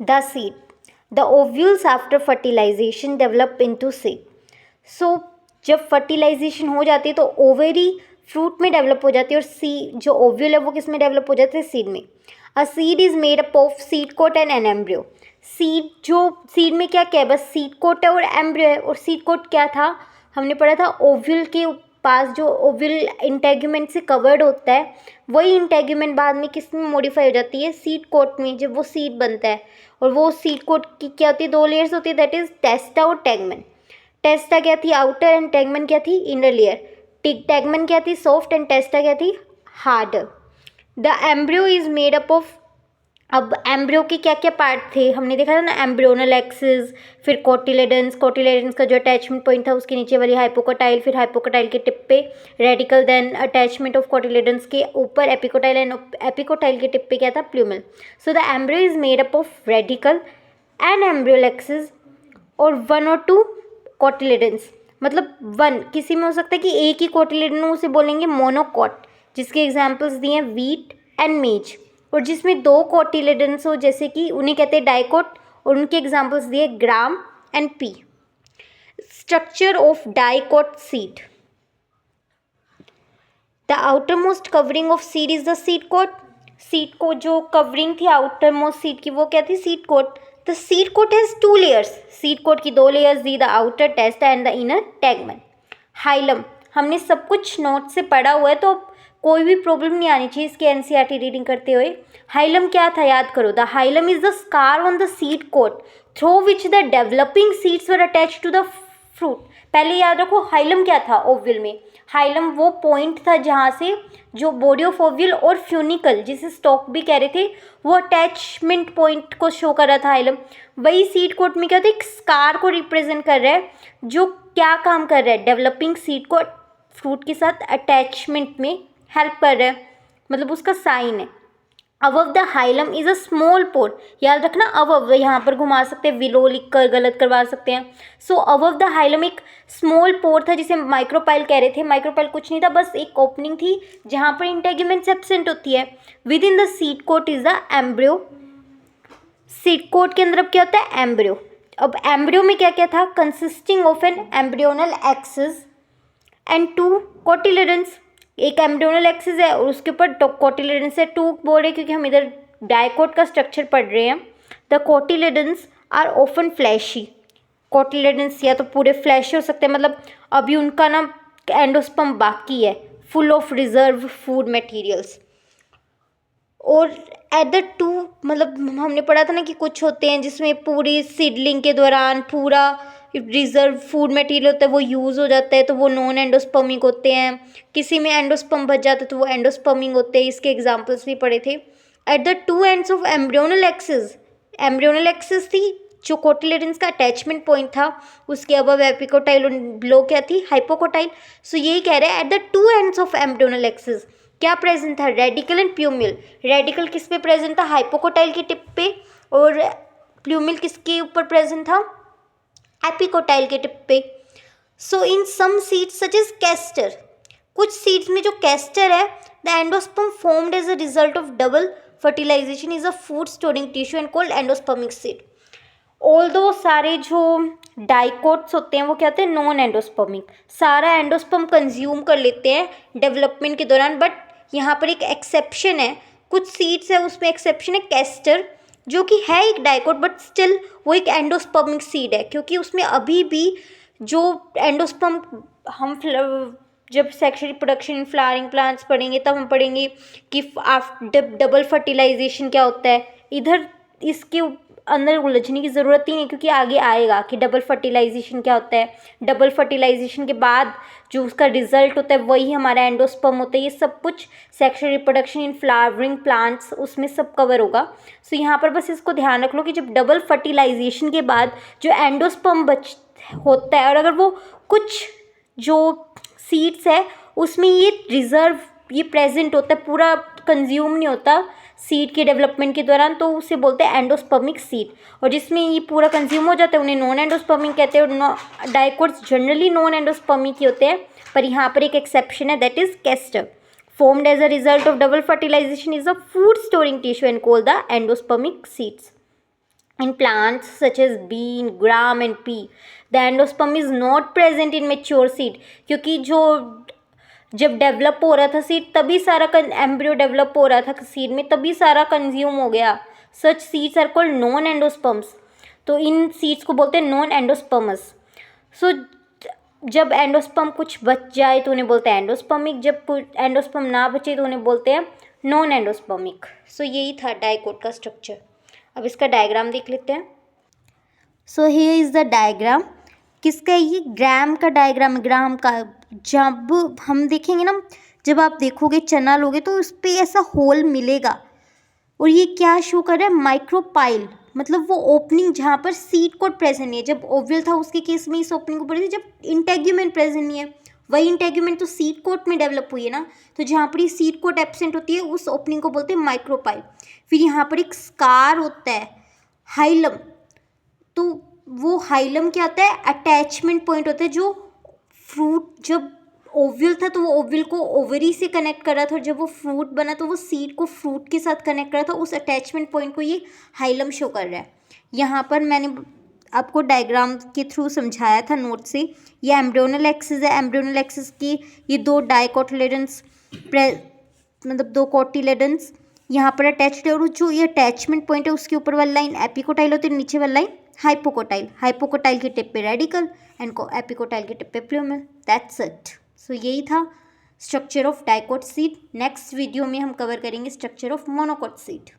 The seed, the ovules after fertilization develop into seed. So जब fertilization हो जाती है तो ओवेरी फ्रूट में डेवलप हो जाती है, और सी जो ओव्यूल है वो किस में डेवलप हो जाते हैं, सीड में। A seed is made up of seed coat and an embryo. Seed में क्या क्या है, बस सीड कोट है और एम्ब्रियो है। और सीड कोट क्या था, हमने पढ़ा था ओव्यूल के पास जो ओव्यूल इंटेगुमेंट से कवर्ड होता है, वही इंटेगुमेंट बाद में किस में मॉडिफाई हो जाती है, सीड कोट में, जब वो सीड बनता है। और वो सीड कोट की क्या होती है, 2 लेयर्स होती है, दैट इज टेस्टा और टेगमेन। टेस्टा क्या थी, आउटर, एंड टेगमेन क्या थी, इनर लेयर। टेगमेन क्या थी, सॉफ्ट, एंड टेस्टा क्या थी, harder. The embryo is made up of, अब एम्ब्रियो के क्या क्या पार्ट थे, हमने देखा था ना, एम्ब्रियोनल एक्सिस, फिर कोटिलेडन्स का जो अटैचमेंट पॉइंट था उसके नीचे वाली हाइपोकोटाइल, फिर हाइपोकोटाइल के टिप पे radicle, then attachment of cotyledons के ऊपर एपिकोटाइल, एंड एपिकोटाइल के टिप पे क्या था, plumule. So the embryo is made up of radicle and embryonal axis और 1 और 2 कोटिलेडन्स। मतलब 1 किसी में हो सकता है कि एक ही कोटिलेडन हो, उसे बोलेंगे मोनोकॉट, जिसके एग्जाम्पल्स दिए हैं वीट एंड मेज। और जिसमें 2 कोटिलेडन्स हो, जैसे कि उन्हें कहते हैं डाइकोट, और उनके एग्जाम्पल्स दिए gram and pea. Structure of dicot seed, the outer most covering of seed is the seed coat. Seed को जो कवरिंग थी आउटर मोस्ट सीड की, वो क्या थी, seed coat. The seed coat has 2 layers, seed coat की 2 layers दी, the outer testa and the inner tegmen. Hilum, हमने सब कुछ नोट से पढ़ा हुआ है तो कोई भी प्रॉब्लम नहीं आनी चाहिए इसकी एनसीईआरटी रीडिंग करते हुए। हाइलम क्या था, याद करो, the hilum is the scar on the seed coat through which the developing seeds were attached to the fruit. पहले याद रखो हाइलम क्या था ओव्यूल में, हाइलम वो पॉइंट था जहाँ से जो बॉडी ऑफ ओव्यूल और फ्यूनिकल, जिसे स्टॉक भी कह रहे थे, वो अटैचमेंट पॉइंट को शो कर रहा था हाइलम। वही सीड कोट में क्या होता है, एक स्कार को रिप्रेजेंट कर रहा है, जो क्या काम कर रहा है, डेवलपिंग सीड को फ्रूट के साथ अटैचमेंट में हेल्प कर रहा है, मतलब उसका साइन है। Above the hilum is a small pore, याद रखना, अबव यहाँ पर घुमा सकते हैं, विलो लिख कर गलत करवा सकते हैं। सो अबव द हाइलम एक स्मॉल पोर था जिसे माइक्रोपाइल कह रहे थे। माइक्रोपाइल कुछ नहीं था, बस एक ओपनिंग थी जहाँ पर इंटेगुमेंट्स एब्सेंट होती है। Within the seed coat is the embryo. Seed coat के अंदर अब क्या होता है, एम्ब्रियो। अब एम्ब्रियो में क्या क्या था, consisting of an embryonal axis and 2 cotyledons. एक एम्ब्रियोनल एक्सिस है और उसके ऊपर कोटिलेडन्स है, 2 बोल रहे क्योंकि हम इधर डाइकोट का स्ट्रक्चर पढ़ रहे हैं। The cotyledons are often fleshy. Cotyledons या तो पूरे फ्लैश हो सकते हैं, मतलब अभी उनका ना एंडोस्पर्म बाकी है, full of reserve food materials. और एट द 2, मतलब हमने पढ़ा था ना कि कुछ होते हैं जिसमें पूरी सीडलिंग के दौरान पूरा रिजर्व फूड मटेरियल होता है वो यूज़ हो जाता है, तो वो नॉन एंडोस्पर्मिक होते हैं। किसी में एंडोस्पर्म बच जाता है तो वो एंडोस्पर्मिक होते हैं, इसके एग्जांपल्स भी पढ़े थे। At the 2 ends of embryonal axis, embryonal axis थी जो कोटिलेडन्स का अटैचमेंट पॉइंट था, उसके अबव एपिकोटाइल और बिलो क्या थी, हाइपोकोटाइल। सो यही कह रहे हैं at the 2 ends of embryonal axis क्या प्रेजेंट था, रेडिकल एंड प्लूमिल। रेडिकल किस पे प्रेजेंट था, हाइपोकोटाइल की टिप पे, और प्लूमिल किसके ऊपर प्रेजेंट था, एपिकोटाइल के टिप पे। So in some seeds such as castor, कुछ सीड्स में जो कैस्टर है, the endosperm formed as a result of double fertilization is a food storing tissue and called endospermic seed. Although सारे जो dicots होते हैं वो क्या होते हैं, नॉन एंडोस्पर्मिक, सारा एंडोस्पर्म कंज्यूम कर लेते हैं डेवलपमेंट के दौरान। बट यहाँ पर एक एक्सेप्शन है, कुछ सीड्स है उसमें एक्सेप्शन है, कैस्टर, जो कि है एक डाइकोट बट स्टिल वो एक एंडोस्पर्मिक सीड है, क्योंकि उसमें अभी भी जो एंडोस्पर्म, हम जब sexual reproduction in flowering plants पढ़ेंगे तब हम पढ़ेंगे कि डबल फर्टिलाइजेशन क्या होता है। इधर इसके अंदर उलझने की ज़रूरत ही नहीं, क्योंकि आगे आएगा कि डबल फर्टिलाइजेशन क्या होता है। डबल फर्टिलाइजेशन के बाद जो उसका रिजल्ट होता है वही हमारा एंडोस्पर्म होता है। ये सब कुछ sexual reproduction in flowering plants उसमें सब कवर होगा। सो यहाँ पर बस इसको ध्यान रख लो कि जब डबल फर्टिलाइजेशन के बाद जो एंडोस्पर्म बच होता है, और अगर वो कुछ जो सीड्स है उसमें ये रिजर्व ये प्रेजेंट होता है, पूरा कंज्यूम नहीं होता सीड के डेवलपमेंट के दौरान, तो उसे बोलते हैं एंडोस्पर्मिक सीड। और जिसमें ये पूरा कंज्यूम हो जाता है उन्हें नॉन एंडोस्पर्मिक कहते हैं। और डाइकोट्स जनरली नॉन एंडोस्पर्मिक ही होते हैं, पर यहाँ पर एक एक्सेप्शन है, that is castor. formed as a result of double fertilization is a food storing tissue and called the endospermic seeds. In plants such as bean, gram and pea, the endosperm is not present in mature seed. क्योंकि जो जब develop हो रहा था seed तभी सारा embryo develop हो रहा था सीड में, तभी सारा कंज्यूम हो गया. Such seeds are called non endosperms. तो इन सीड्स को बोलते हैं नॉन एंडोस्पर्मस. सो जब एंडोस्पर्म कुछ बच जाए तो उन्हें बोलते हैं एंडोस्पर्मिक, जब एंडोस्पर्म ना बचे तो उन्हें बोलते हैं नॉन एंडोस्पर्मिक. सो यही था डाइकोट का स्ट्रक्चर. अब इसका डायग्राम देख लेते हैं. So here is the diagram. किसका है ये? ग्राम का डायग्राम, ग्राम का. जब हम देखेंगे ना, जब आप देखोगे चना लोगे तो उस पर ऐसा होल मिलेगा, और ये क्या शो कर रहा है? माइक्रोपाइल, मतलब वो ओपनिंग जहाँ पर सीड कोट प्रेजेंट नहीं है. जब ओव्यूल था उसके केस में इस ओपनिंग को पढ़ी थी, जब इंटेग्यूमेंट प्रेजेंट नहीं है. वही इंटेग्यूमेंट तो सीड कोट में डेवलप हुई है ना, तो जहाँ पर ये सीड कोट एब्सेंट होती है उस ओपनिंग को बोलते हैं माइक्रोपाइल. फिर यहाँ पर एक स्कार होता है, हाइलम. तो वो हाइलम क्या होता है? अटैचमेंट पॉइंट होता है. जो फ्रूट जब ओव्यूल था तो वो ओव्यूल को ओवरी से कनेक्ट कर रहा था, और जब वो फ्रूट बना तो वो सीड को फ्रूट के साथ कनेक्ट कर रहा था. उस अटैचमेंट पॉइंट को ये हाइलम शो कर रहा है. यहाँ पर मैंने आपको डायग्राम के थ्रू समझाया था नोट से. ये एम्ब्रियोनल एक्सिस है. एम्ब्रियोनल एक्सिस की ये दो डाइकोटिलेडन्स, मतलब दो कोटिलेडन्स यहाँ पर अटैच्ड है, और जो ये अटैचमेंट पॉइंट है उसके ऊपर वाली लाइन एपिकोटाइल होती है, नीचे वाली लाइन हाइपोकोटाइल. हाइपोकोटाइल के टिप पे रेडिकल एंड एपिकोटाइल के टिप पे प्लूमल. That's it. सो यही था structure of dicot seed. Next video में हम कवर करेंगे स्ट्रक्चर ऑफ मोनोकोट सीड.